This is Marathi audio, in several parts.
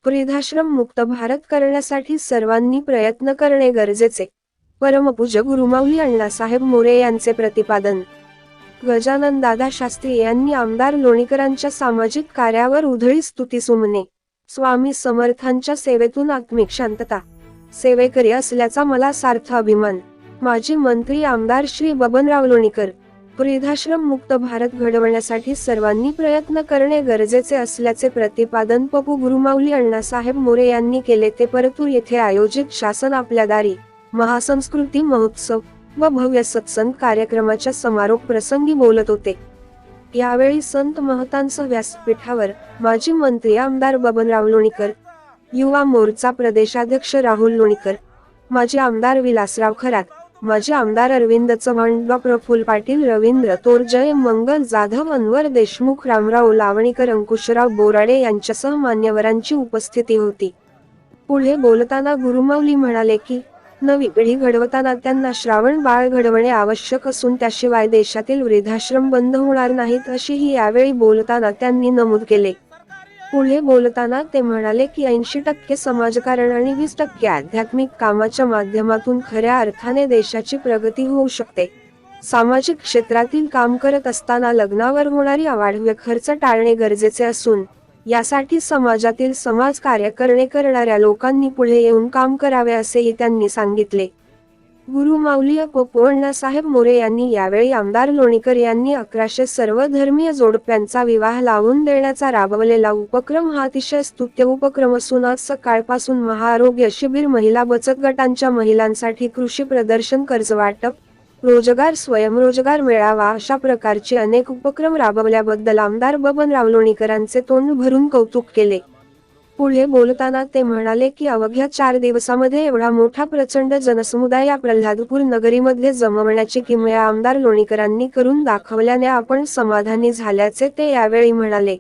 वृद्धाश्रम मुक्त भारत करण्यासाठी सर्वांनी प्रयत्न करणे गरजेचे. परमपूज्य गुरुमाऊली अण्णासाहेब मोरे यांचे प्रतिपादन. गजानन दादा शास्त्री यांनी आमदार लोणीकरांच्या सामाजिक कार्यावर उधळी स्तुतिसुमने. स्वामी समर्थांच्या सेवेतून आत्मिक शांतता. सेवेकरी असल्याचा मला सार्थ अभिमान. माजी मंत्री आमदार श्री बबनराव लोणीकर. वृद्धाश्रम मुक्त भारत घडवण्यासाठी सर्वांनी प्रयत्न करणे गरजेचे असल्याचे प्रतिपादन पपू गुरुमाऊली अण्णासाहेब मोरे यांनी केले. ते परतूर येथे आयोजित शासन आपल्या दारी महासंस्कृती महोत्सव व भव्य सत्संग कार्यक्रमाच्या समारोप प्रसंगी बोलत होते. यावेळी संत महतांसह व्यासपीठावर माजी मंत्री आमदार बबनराव लोणीकर, युवा मोर्चा प्रदेशाध्यक्ष राहुल लोणीकर, माजी आमदार विलासराव खरात, माजी आमदार अरविंद चव्हाण, डॉ. प्रफुल्ल पाटील, रवींद्र तोरजय, मंगल जाधव, अनवर देशमुख, रामराव लावणीकर, अंकुशराव बोराडे यांच्यासह मान्यवरांची उपस्थिती होती. पुढे बोलताना गुरुमाऊली म्हणाले की नवी पिढी घडवताना त्यांना श्रावण बाळ घडवणे आवश्यक असून त्याशिवाय देशातील वृद्धाश्रम बंद होणार नाहीत अशीही यावेळी बोलताना त्यांनी नमूद केले. पुढे बोलताना ते म्हणाले की 80% समाजकारण आणि 20% आध्यात्मिक कामाच्या माध्यमातून खऱ्या अर्थाने देशाची प्रगती होऊ शकते. सामाजिक क्षेत्रातील काम करत असताना लग्नावर होणारी अवाढव्य खर्च टाळणे गरजेचे असून यासाठी समाजातील समाजकार्य करणाऱ्या लोकांनी पुढे येऊन काम करावे असेही त्यांनी सांगितले. गुरुमाऊली पपू अण्णासाहेब मोरे यांनी यावेळी आमदार लोणीकर यांनी 1100 सर्वधर्मीय जोडप्यांचा विवाह लावून देण्याचा राबवलेला उपक्रम हा अतिशय स्तुत्य उपक्रम असून आज सकाळपासून महाआरोग्य शिबिर, महिला बचत गटांच्या महिलांसाठी कृषी प्रदर्शन, कर्ज वाटप, रोजगार, स्वयंरोजगार मेळावा अशा प्रकारचे अनेक उपक्रम राबवल्याबद्दल आमदार बबनराव लोणीकरांचे तोंड भरून कौतुक केले. पुढे बोलताना ते म्हणाले की अवघ्या 4 दिवसामध्ये एवढा मोठा प्रचंड जनसमुदाय या प्रल्हादपूर नगरीमध्ये जमवण्याची किमया आमदार लोणीकरांनी करून दाखवल्याने आपण समाधानी झाल्याचे ते यावेळी म्हणाले.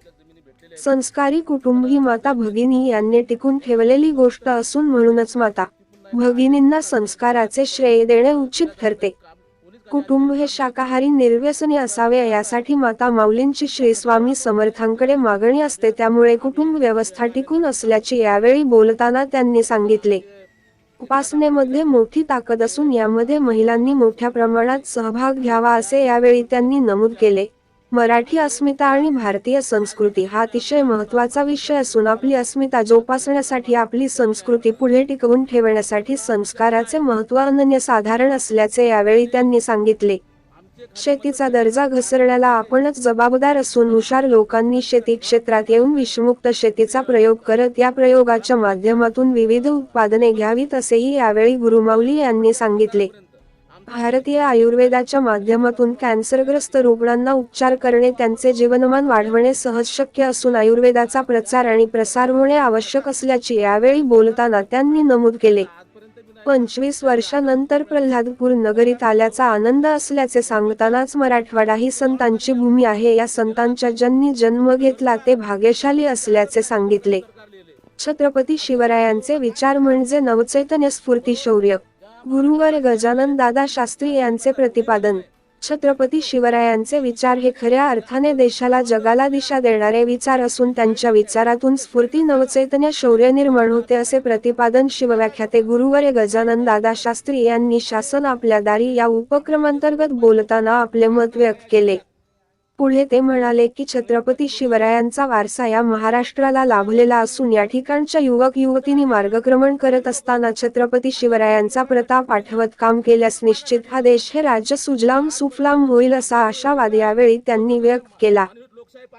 संस्कारी कुटुंब ही माता भगिनी यांनी टिकून ठेवलेली गोष्ट असून म्हणूनच माता भगिनींना संस्काराचे श्रेय देणे उचित ठरते. कुटुंब हे शाकाहारी निर्व्यसनी असावे यासाठी माता माऊलींची श्री स्वामी समर्थांकडे मागणी असते. त्यामुळे कुटुंब व्यवस्था टिकून असल्याचे यावेळी बोलताना त्यांनी सांगितले. उपासनेमध्ये मोठी ताकद असून यामध्ये महिलांनी मोठ्या प्रमाणात सहभाग घ्यावा असे यावेळी त्यांनी नमूद केले. मराठी अस्मिता आणि भारतीय संस्कृती हा अतिशय महत्त्वाचा विषय असून आपली अस्मिता जोपासण्यासाठी, आपली संस्कृती पुढे टिकवून ठेवण्यासाठी संस्काराचे महत्त्व अनन्यसाधारण असल्याचे यावेळी त्यांनी सांगितले. शेतीचा दर्जा घसरण्याला आपणच जबाबदार असून हुशार लोकांनी शेती क्षेत्रात येऊन विषमुक्त शेतीचा प्रयोग करत या प्रयोगाच्या माध्यमातून विविध उत्पादने घ्यावीत असेही यावेळी गुरुमाऊली यांनी सांगितले. भारतीय आयुर्वेदाच्या माध्यमातून कॅन्सरग्रस्त रुग्णांना उपचार करणे, त्यांचे जीवनमान वाढवणे सहज शक्य असून आयुर्वेदाचा प्रचार आणि प्रसार होणे आवश्यक असल्याचे यावेळी बोलताना त्यांनी नमूद केले. 25 वर्षांनंतर प्रल्हादपूर नगरीत आल्याचा आनंद असल्याचे सांगतानाच मराठवाडा ही संतांची भूमी आहे, या संतांच्या ज्यांनी जन्म घेतला ते भाग्यशाली असल्याचे सांगितले. छत्रपती शिवरायांचे विचार म्हणजे नवचैतन्य, स्फूर्ती, शौर्य. गुरुवर गजानन दादा शास्त्री यांचे प्रतिपादन. छत्रपती शिवरायांचे विचार हे खऱ्या अर्थाने देशाला, जगाला दिशा देणारे विचार असून त्यांच्या विचारातून स्फूर्ती, नवचैतन्य, शौर्य निर्माण होते असे प्रतिपादन शिवव्याख्याते गुरुवर गजानन दादा शास्त्री यांनी शासन आपल्या दारी या उपक्रमांतर्गत बोलताना आपले मत व्यक्त केले. पुढे ते म्हणाले की छत्रपती शिवरायांचा वारसा या महाराष्ट्राला लाभलेला असून या ठिकाणच्या युवक युवतींनी मार्गक्रमण करत असताना छत्रपती शिवरायांचा प्रताप आठवत काम केल्यास निश्चित हा देश, हे राज्य सुजलाम सुफलाम होईल असा आशावाद यावेळी त्यांनी व्यक्त केला.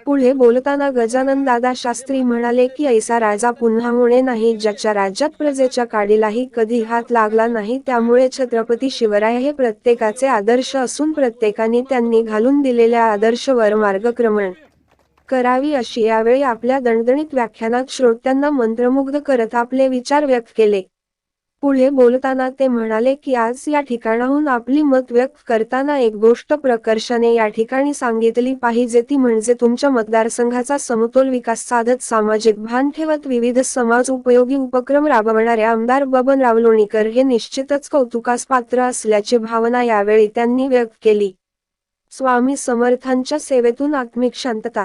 पुढे बोलताना गजानन दादा शास्त्री म्हणाले की ऐसा राजा पुन्हा होणे नाही, ज्याच्या राज्यात प्रजेच्या काडीलाही कधी हात लागला नाही. त्यामुळे छत्रपती शिवराय हे प्रत्येकाचे आदर्श असून प्रत्येकाने त्यांनी घालून दिलेल्या आदर्शवर मार्गक्रमण करावी अशी यावेळी आपल्या दणदणीत व्याख्यानात श्रोत्यांना मंत्रमुग्ध करत आपले विचार व्यक्त केले. पुढे बोलताना ते म्हणाले की आज या ठिकाणाहून आपली मत व्यक्त करताना एक गोष्ट प्रकर्षाने या ठिकाणी सांगितली पाहिजे, ती म्हणजे तुमच्या मतदारसंघाचा समतोल विकास साधत, सामाजिक भान ठेवत विविध समाज उपयोगी उपक्रम राबवणारे आमदार बबनराव लोणीकर हे निश्चितच कौतुकास पात्र असल्याची भावना यावेळी त्यांनी व्यक्त केली. स्वामी समर्थांच्या सेवेतून आत्मिक शांतता.